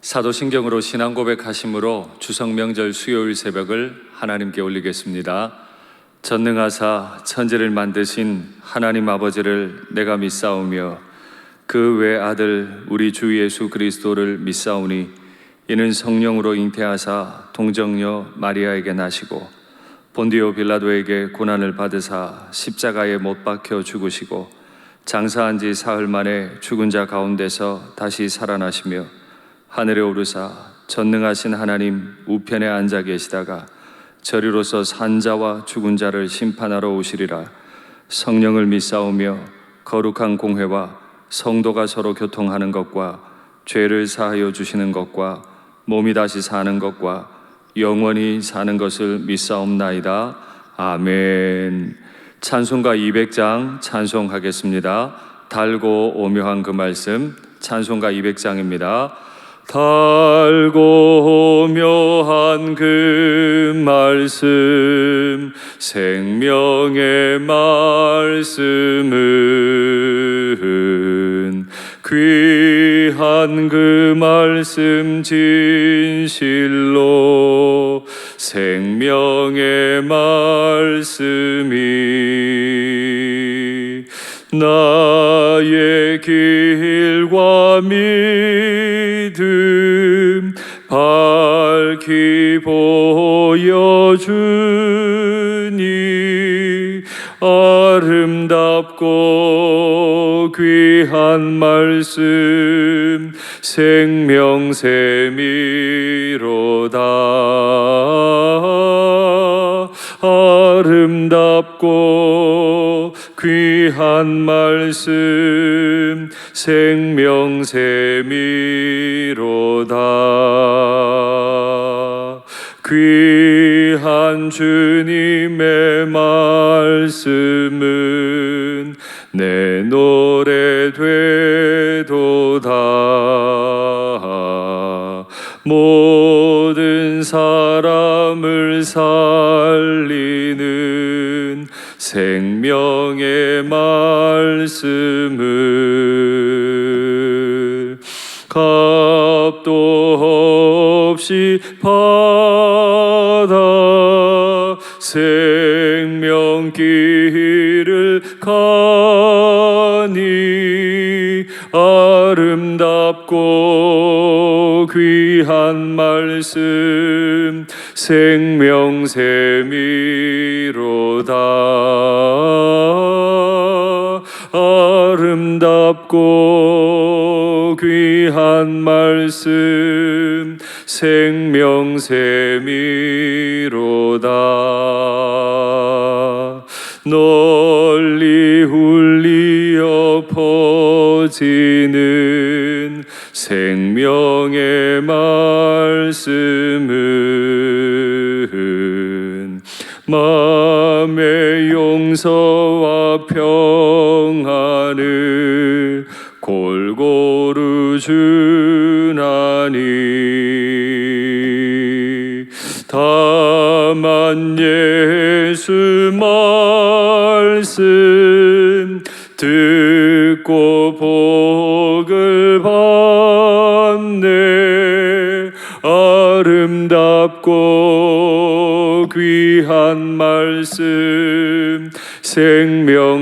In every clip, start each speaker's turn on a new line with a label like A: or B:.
A: 사도신경으로 신앙 고백하심으로 추석명절 수요일 새벽을 하나님께 올리겠습니다. 전능하사 천지를 만드신 하나님 아버지를 내가 믿사오며 그 외아들 우리 주 예수 그리스도를 믿사오니 이는 성령으로 잉태하사 동정녀 마리아에게 나시고 본디오 빌라도에게 고난을 받으사 십자가에 못 박혀 죽으시고 장사한 지 사흘 만에 죽은 자 가운데서 다시 살아나시며 하늘에 오르사 전능하신 하나님 우편에 앉아 계시다가 저리로서 산자와 죽은 자를 심판하러 오시리라. 성령을 믿사오며 거룩한 공회와 성도가 서로 교통하는 것과 죄를 사하여 주시는 것과 몸이 다시 사는 것과 영원히 사는 것을 믿사옵나이다. 아멘. 찬송가 200장 찬송하겠습니다. 달고 오묘한 그 말씀, 찬송가 200장입니다. 달고 오묘한 그 말씀, 생명의 말씀은 귀한 그 말씀 진실로 생명의 말씀이 나의 길과 믿음 밝히 보여주니 아름답고 귀한 말씀 생명샘이로다. 아름답고 귀한 말씀 생명샘이로다. 귀한 주님의 말씀은 내 노래 되도다. 모든 사람을 살리는 생명의 말씀을 값도 없이 받아 생명길을 가니 아름답고 귀한 말씀 생명샘이로다. 아름답고 귀한 말씀 생명샘이로다. 널리 울리어 퍼지는 생명의 말씀은 마음의 용서와 평안을 골고루 주나니 다만 예수 말씀 듣고 복을 받네. 아름답고 귀한 말씀 생명샘이로다.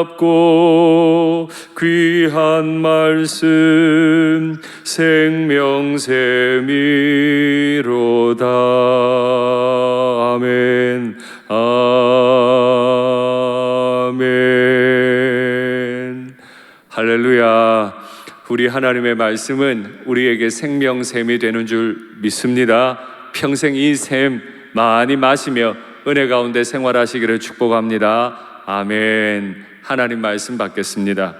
A: 아름답고 귀한 말씀 생명샘이로다. 아멘. 아멘. 할렐루야. 우리 하나님의 말씀은 우리에게 생명샘이 되는 줄 믿습니다. 평생 이 샘 많이 마시며 은혜 가운데 생활하시기를 축복합니다. 아멘. 하나님 말씀 받겠습니다.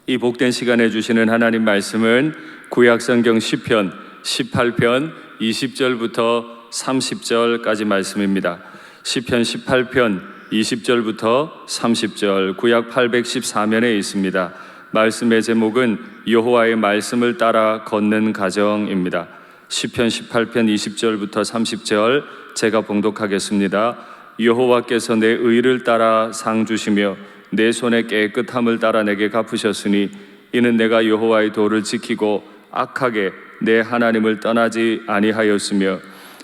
A: 이 복된 시간에 주시는 하나님 말씀은 구약성경 시편 18편 20절부터 30절까지 말씀입니다. 시편 18편 20절부터 30절, 구약 814면에 있습니다. 말씀의 제목은 여호와의 말씀을 따라 걷는 가정입니다. 시편 18편 20절부터 30절 제가 봉독하겠습니다. 여호와께서 내 의를 따라 상 주시며 내 손의 깨끗함을 따라 내게 갚으셨으니 이는 내가 여호와의 도를 지키고 악하게 내 하나님을 떠나지 아니하였으며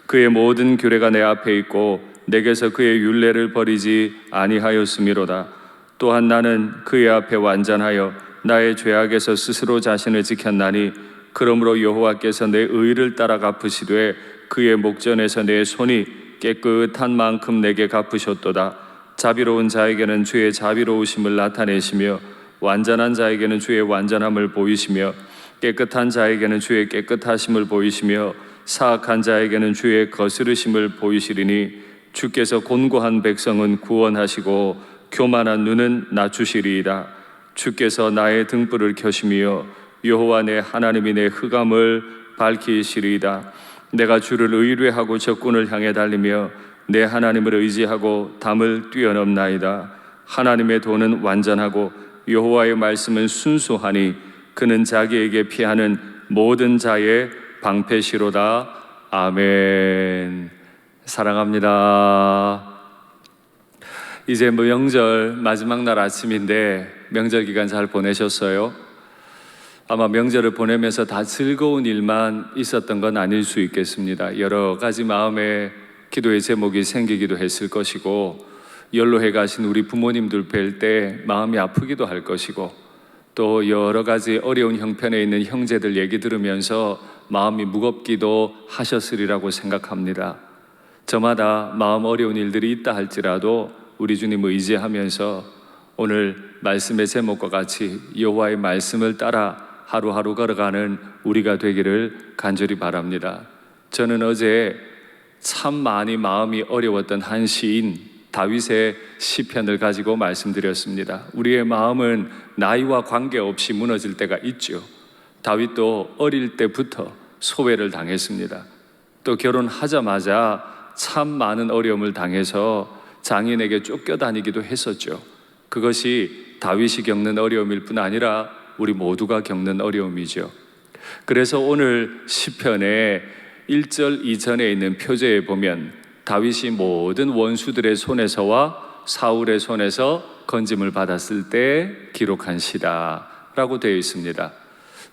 A: 그의 모든 규례가 내 앞에 있고 내게서 그의 율례를 버리지 아니하였음이로다. 또한 나는 그의 앞에 완전하여 나의 죄악에서 스스로 자신을 지켰나니 그러므로 여호와께서 내 의를 따라 갚으시되 그의 목전에서 내 손이 깨끗한 만큼 내게 갚으셨도다. 자비로운 자에게는 주의 자비로우심을 나타내시며 완전한 자에게는 주의 완전함을 보이시며 깨끗한 자에게는 주의 깨끗하심을 보이시며 사악한 자에게는 주의 거스르심을 보이시리니 주께서 곤고한 백성은 구원하시고 교만한 눈은 낮추시리이다. 주께서 나의 등불을 켜시며 여호와 내 하나님이 내 흑암을 밝히시리이다. 내가 주를 의뢰하고 적군을 향해 달리며 내 하나님을 의지하고 담을 뛰어넘나이다. 하나님의 도는 완전하고 여호와의 말씀은 순수하니 그는 자기에게 피하는 모든 자의 방패시로다. 아멘. 사랑합니다. 이제 명절 마지막 날 아침인데 명절 기간 잘 보내셨어요? 아마 명절을 보내면서 다 즐거운 일만 있었던 건 아닐 수 있겠습니다. 여러 가지 마음의 기도의 제목이 생기기도 했을 것이고 연로해 가신 우리 부모님들 뵐 때 마음이 아프기도 할 것이고 또 여러 가지 어려운 형편에 있는 형제들 얘기 들으면서 마음이 무겁기도 하셨으리라고 생각합니다. 저마다 마음 어려운 일들이 있다 할지라도 우리 주님 의지하면서 오늘 말씀의 제목과 같이 여호와의 말씀을 따라 하루하루 걸어가는 우리가 되기를 간절히 바랍니다. 저는 어제 참 많이 마음이 어려웠던 한 시인 다윗의 시편을 가지고 말씀드렸습니다. 우리의 마음은 나이와 관계없이 무너질 때가 있죠. 다윗도 어릴 때부터 소외를 당했습니다. 또 결혼하자마자 참 많은 어려움을 당해서 장인에게 쫓겨다니기도 했었죠. 그것이 다윗이 겪는 어려움일 뿐 아니라 우리 모두가 겪는 어려움이죠. 그래서 오늘 시편의 1절 이전에 있는 표제에 보면 다윗이 모든 원수들의 손에서와 사울의 손에서 건짐을 받았을 때 기록한 시다 라고 되어 있습니다.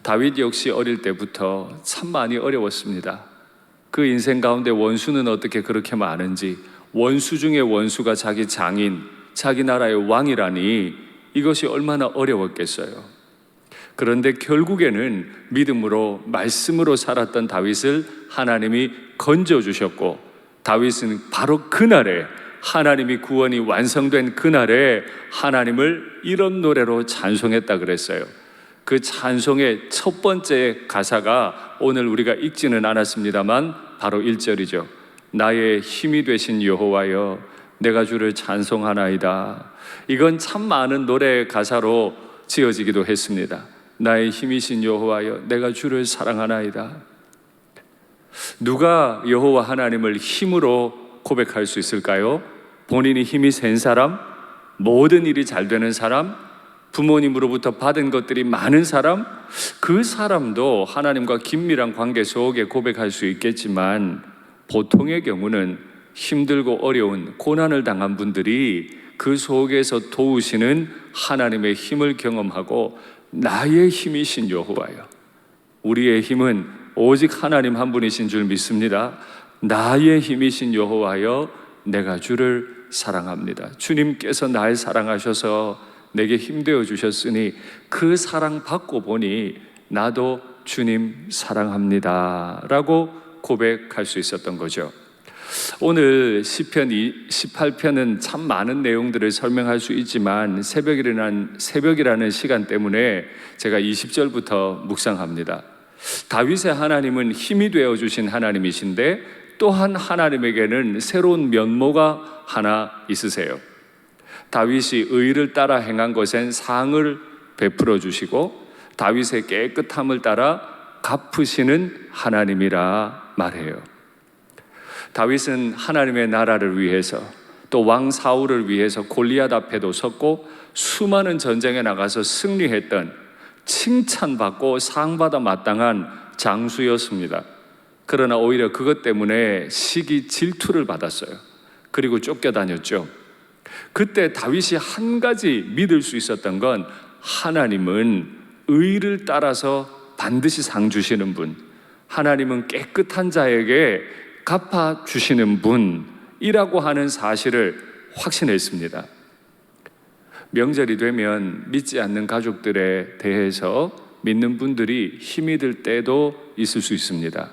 A: 다윗 역시 어릴 때부터 참 많이 어려웠습니다. 그 인생 가운데 원수는 어떻게 그렇게 많은지, 원수 중에 원수가 자기 장인, 자기 나라의 왕이라니 이것이 얼마나 어려웠겠어요. 그런데 결국에는 믿음으로 말씀으로 살았던 다윗을 하나님이 건져주셨고 다윗은 바로 그날에 하나님이 구원이 완성된 그날에 하나님을 이런 노래로 찬송했다 그랬어요. 그 찬송의 첫 번째 가사가 오늘 우리가 읽지는 않았습니다만 바로 1절이죠. 나의 힘이 되신 여호와여 내가 주를 찬송하나이다. 이건 참 많은 노래 가사로 지어지기도 했습니다. 나의 힘이신 여호와여 내가 주를 사랑하나이다. 누가 여호와 하나님을 힘으로 고백할 수 있을까요? 본인이 힘이 센 사람, 모든 일이 잘 되는 사람, 부모님으로부터 받은 것들이 많은 사람, 그 사람도 하나님과 긴밀한 관계 속에 고백할 수 있겠지만 보통의 경우는 힘들고 어려운 고난을 당한 분들이 그 속에서 도우시는 하나님의 힘을 경험하고 나의 힘이신 여호와여, 우리의 힘은 오직 하나님 한 분이신 줄 믿습니다. 나의 힘이신 여호와여 내가 주를 사랑합니다. 주님께서 날 사랑하셔서 내게 힘되어 주셨으니 그 사랑 받고 보니 나도 주님 사랑합니다 라고 고백할 수 있었던 거죠. 오늘 시편 18편은 참 많은 내용들을 설명할 수 있지만 새벽이라는 시간 때문에 제가 20절부터 묵상합니다. 다윗의 하나님은 힘이 되어 주신 하나님이신데 또한 하나님에게는 새로운 면모가 하나 있으세요. 다윗이 의를 따라 행한 것엔 상을 베풀어 주시고 다윗의 깨끗함을 따라 갚으시는 하나님이라 말해요. 다윗은 하나님의 나라를 위해서 또 왕 사울을 위해서 골리앗 앞에도 섰고 수많은 전쟁에 나가서 승리했던 칭찬받고 상받아 마땅한 장수였습니다. 그러나 오히려 그것 때문에 시기 질투를 받았어요. 그리고 쫓겨다녔죠. 그때 다윗이 한 가지 믿을 수 있었던 건 하나님은 의를 따라서 반드시 상 주시는 분, 하나님은 깨끗한 자에게 갚아 주시는 분이라고 하는 사실을 확신했습니다. 명절이 되면 믿지 않는 가족들에 대해서 믿는 분들이 힘이 들 때도 있을 수 있습니다.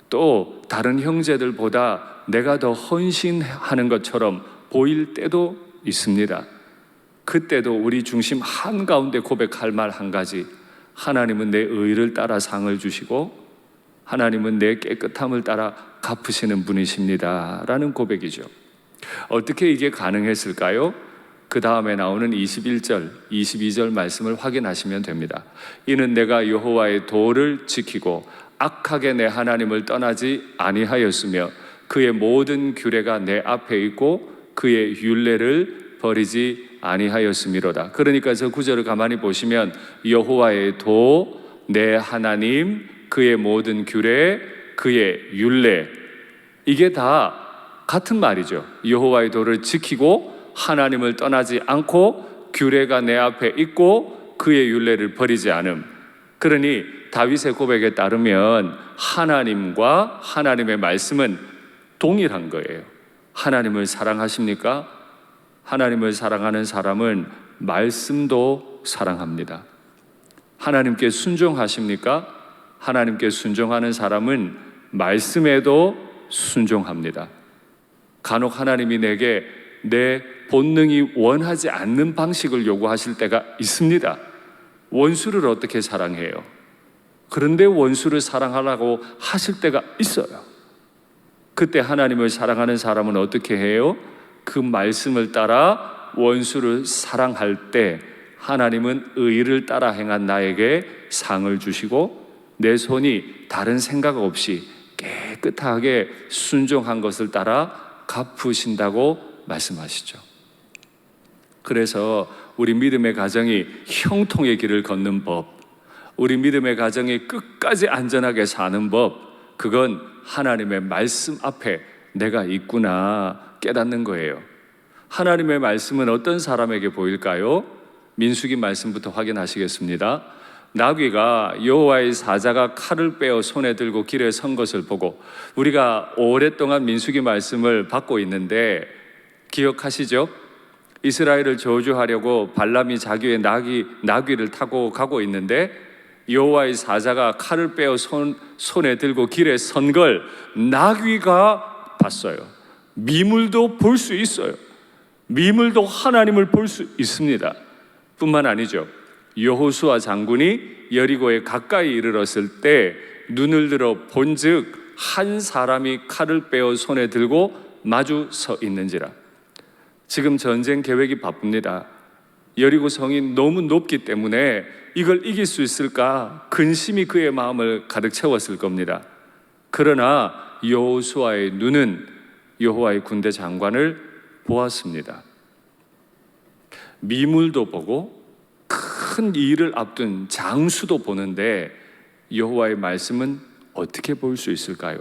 A: 또 다른 형제들보다 내가 더 헌신하는 것처럼 보일 때도 있습니다. 그때도 우리 중심 한가운데 고백할 말 한 가지, 하나님은 내 의를 따라 상을 주시고 하나님은 내 깨끗함을 따라 갚으시는 분이십니다 라는 고백이죠. 어떻게 이게 가능했을까요? 그 다음에 나오는 21절, 22절 말씀을 확인하시면 됩니다. 이는 내가 여호와의 도를 지키고 악하게 내 하나님을 떠나지 아니하였으며 그의 모든 규례가 내 앞에 있고 그의 율례를 버리지 아니하였음이로다. 그러니까 저 구절을 가만히 보시면 여호와의 도, 내 하나님, 그의 모든 규례, 그의 율례, 이게 다 같은 말이죠. 여호와의 도를 지키고 하나님을 떠나지 않고 규례가 내 앞에 있고 그의 율례를 버리지 않음. 그러니 다윗의 고백에 따르면 하나님과 하나님의 말씀은 동일한 거예요. 하나님을 사랑하십니까? 하나님을 사랑하는 사람은 말씀도 사랑합니다. 하나님께 순종하십니까? 하나님께 순종하는 사람은 말씀에도 순종합니다. 간혹 하나님이 내게 내 본능이 원하지 않는 방식을 요구하실 때가 있습니다. 원수를 어떻게 사랑해요? 그런데 원수를 사랑하라고 하실 때가 있어요. 그때 하나님을 사랑하는 사람은 어떻게 해요? 그 말씀을 따라 원수를 사랑할 때 하나님은 의를 따라 행한 나에게 상을 주시고 내 손이 다른 생각 없이 깨끗하게 순종한 것을 따라 갚으신다고 말씀하시죠. 그래서 우리 믿음의 가정이 형통의 길을 걷는 법, 우리 믿음의 가정이 끝까지 안전하게 사는 법, 그건 하나님의 말씀 앞에 내가 있구나 깨닫는 거예요. 하나님의 말씀은 어떤 사람에게 보일까요? 민수기 말씀부터 확인하시겠습니다. 나귀가 여호와의 사자가 칼을 빼어 손에 들고 길에 선 것을 보고, 우리가 오랫동안 민수기 말씀을 받고 있는데 기억하시죠? 이스라엘을 저주하려고 발람이 자기의 나귀를 타고 가고 있는데 여호와의 사자가 칼을 빼어 손에 들고 길에 선 걸 나귀가 봤어요. 미물도 볼 수 있어요. 미물도 하나님을 볼 수 있습니다. 뿐만 아니죠. 여호수아 장군이 여리고에 가까이 이르렀을 때 눈을 들어 본즉 한 사람이 칼을 빼어 손에 들고 마주 서 있는지라. 지금 전쟁 계획이 바쁩니다. 여리고 성이 너무 높기 때문에 이걸 이길 수 있을까 근심이 그의 마음을 가득 채웠을 겁니다. 그러나 여호수아의 눈은 여호와의 군대 장관을 보았습니다. 미물도 보고 큰 일을 앞둔 장수도 보는데 여호와의 말씀은 어떻게 볼 수 있을까요?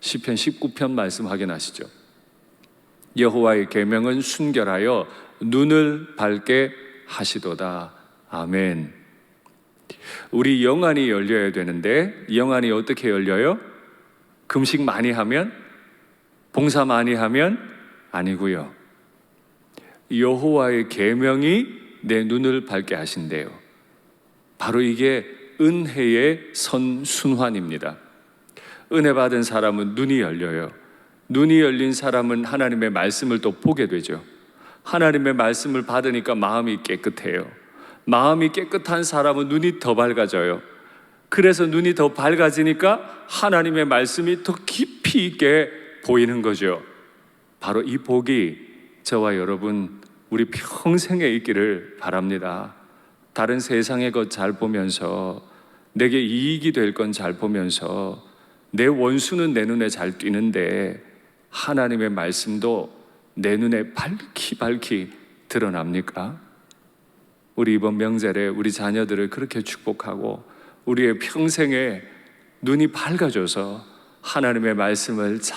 A: 시편 19편 말씀 확인하시죠. 여호와의 계명은 순결하여 눈을 밝게 하시도다. 아멘. 우리 영안이 열려야 되는데 영안이 어떻게 열려요? 금식 많이 하면? 봉사 많이 하면? 아니고요. 여호와의 계명이 내 눈을 밝게 하신대요. 바로 이게 은혜의 선순환입니다. 은혜 받은 사람은 눈이 열려요. 눈이 열린 사람은 하나님의 말씀을 또 보게 되죠. 하나님의 말씀을 받으니까 마음이 깨끗해요. 마음이 깨끗한 사람은 눈이 더 밝아져요. 그래서 눈이 더 밝아지니까 하나님의 말씀이 더 깊이 있게 보이는 거죠. 바로 이 복이 저와 여러분 우리 평생에 있기를 바랍니다. 다른 세상의 것 잘 보면서 내게 이익이 될 건 잘 보면서 내 원수는 내 눈에 잘 띄는데 하나님의 말씀도 내 눈에 밝히 드러납니까? 우리 이번 명절에 우리 자녀들을 그렇게 축복하고 우리의 평생에 눈이 밝아져서 하나님의 말씀을 잘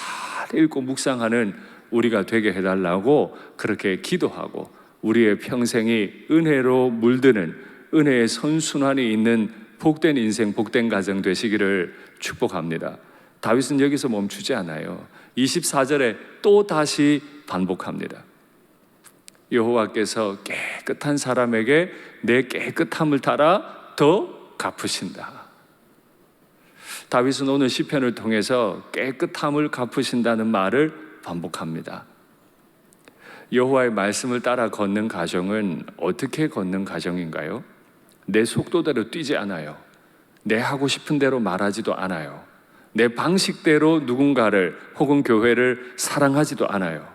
A: 읽고 묵상하는 우리가 되게 해달라고 그렇게 기도하고 우리의 평생이 은혜로 물드는 은혜의 선순환이 있는 복된 인생, 복된 가정 되시기를 축복합니다. 다윗은 여기서 멈추지 않아요. 24절에 또 다시 반복합니다. 여호와께서 깨끗한 사람에게 내 깨끗함을 따라 더 갚으신다. 다윗은 오늘 시편을 통해서 깨끗함을 갚으신다는 말을 반복합니다. 여호와의 말씀을 따라 걷는 가정은 어떻게 걷는 가정인가요? 내 속도대로 뛰지 않아요. 내 하고 싶은 대로 말하지도 않아요. 내 방식대로 누군가를 혹은 교회를 사랑하지도 않아요.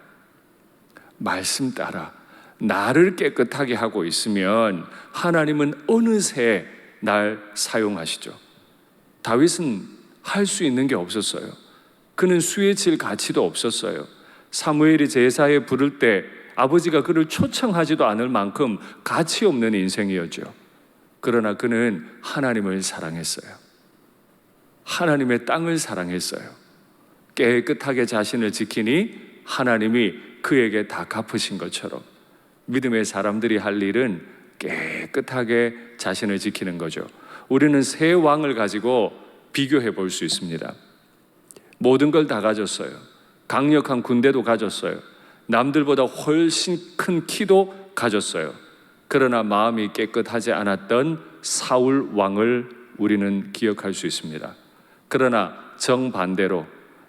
A: 말씀 따라 나를 깨끗하게 하고 있으면 하나님은 어느새 날 사용하시죠. 다윗은 할 수 있는 게 없었어요. 그는 수에 질 가치도 없었어요. 사무엘이 제사에 부를 때 아버지가 그를 초청하지도 않을 만큼 가치 없는 인생이었죠. 그러나 그는 하나님을 사랑했어요. 하나님의 땅을 사랑했어요. 깨끗하게 자신을 지키니 하나님이 그에게 다 갚으신 것처럼 믿음의 사람들이 할 일은 깨끗하게 자신을 지키는 거죠. 우리는 세 왕을 가지고 비교해 볼 수 있습니다. 모든 걸 다 가졌어요. 강력한 군대도 가졌어요. 남들보다 훨씬 큰 키도 가졌어요. 그러나 마음이 깨끗하지 않았던 사울 왕을 우리는 기억할 수 있습니다. 그러나 정반대로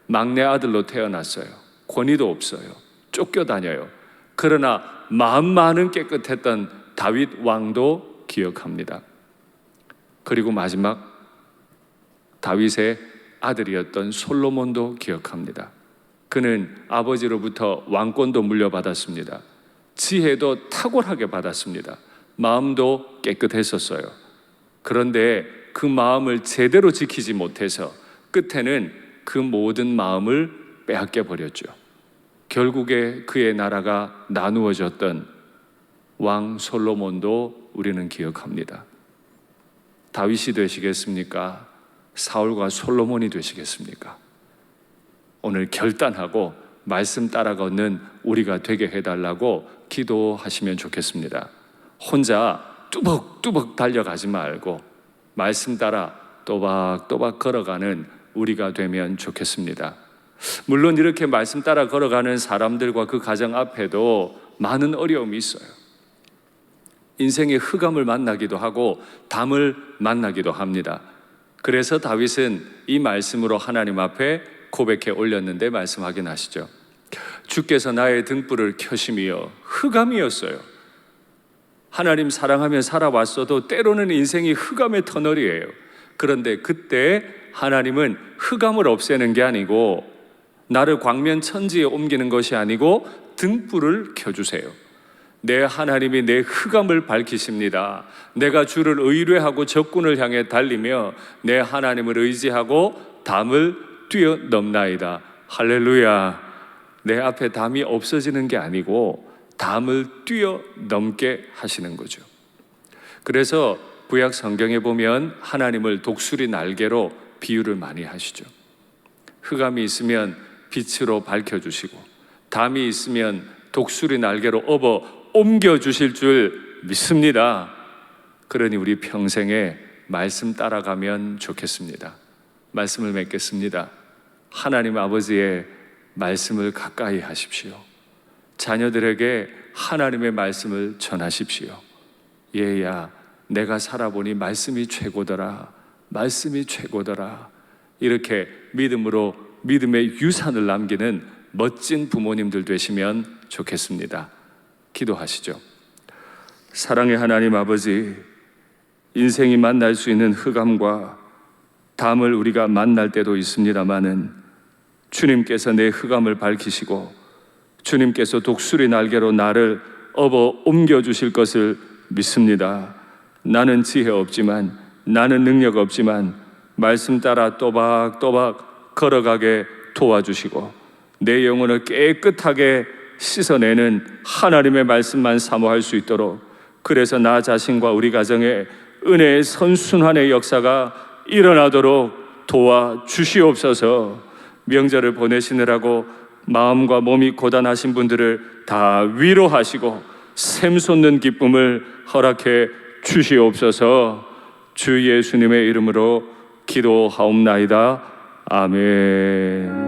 A: 막내 아들로 태어났어요. 권위도 없어요. 쫓겨다녀요. 그러나 마음만은 깨끗했던 다윗 왕도 기억합니다. 그리고 마지막 다윗의 아들이었던 솔로몬도 기억합니다. 그는 아버지로부터 왕권도 물려받았습니다. 지혜도 탁월하게 받았습니다. 마음도 깨끗했었어요. 그런데 그 마음을 제대로 지키지 못해서 끝에는 그 모든 마음을 빼앗겨 버렸죠. 결국에 그의 나라가 나누어졌던 왕 솔로몬도 우리는 기억합니다. 다윗이 되시겠습니까? 사울과 솔로몬이 되시겠습니까? 오늘 결단하고 말씀 따라 걷는 우리가 되게 해달라고 기도하시면 좋겠습니다. 혼자 뚜벅뚜벅 달려가지 말고 말씀 따라 또박또박 걸어가는 우리가 되면 좋겠습니다. 물론 이렇게 말씀 따라 걸어가는 사람들과 그 가정 앞에도 많은 어려움이 있어요. 인생의 흑암을 만나기도 하고 담을 만나기도 합니다. 그래서 다윗은 이 말씀으로 하나님 앞에 고백해 올렸는데 말씀 확인하시죠. 주께서 나의 등불을 켜심이여. 흑암이었어요. 하나님 사랑하며 살아왔어도 때로는 인생이 흑암의 터널이에요. 그런데 그때 하나님은 흑암을 없애는 게 아니고 나를 광면 천지에 옮기는 것이 아니고 등불을 켜주세요. 내 하나님이 내 흑암을 밝히십니다. 내가 주를 의뢰하고 적군을 향해 달리며 내 하나님을 의지하고 담을 뛰어넘나이다. 할렐루야. 내 앞에 담이 없어지는 게 아니고 담을 뛰어넘게 하시는 거죠. 그래서 구약 성경에 보면 하나님을 독수리 날개로 비유를 많이 하시죠. 흑암이 있으면 빛으로 밝혀주시고 담이 있으면 독수리 날개로 업어 옮겨주실 줄 믿습니다. 그러니 우리 평생에 말씀 따라가면 좋겠습니다. 말씀을 맺겠습니다. 하나님 아버지의 말씀을 가까이 하십시오. 자녀들에게 하나님의 말씀을 전하십시오. 얘야, 내가 살아보니 말씀이 최고더라. 말씀이 최고더라. 이렇게 믿음으로 믿음의 유산을 남기는 멋진 부모님들 되시면 좋겠습니다. 기도하시죠. 사랑의 하나님 아버지, 인생이 만날 수 있는 흑암과 담을 우리가 만날 때도 있습니다마는 주님께서 내 흑암을 밝히시고 주님께서 독수리 날개로 나를 업어 옮겨주실 것을 믿습니다. 나는 지혜 없지만, 나는 능력 없지만 말씀 따라 또박또박 걸어가게 도와주시고 내 영혼을 깨끗하게 씻어내는 하나님의 말씀만 사모할 수 있도록, 그래서 나 자신과 우리 가정에 은혜의 선순환의 역사가 일어나도록 도와주시옵소서. 명절을 보내시느라고 마음과 몸이 고단하신 분들을 다 위로하시고 샘솟는 기쁨을 허락해 주시옵소서. 주 예수님의 이름으로 기도하옵나이다. 아멘.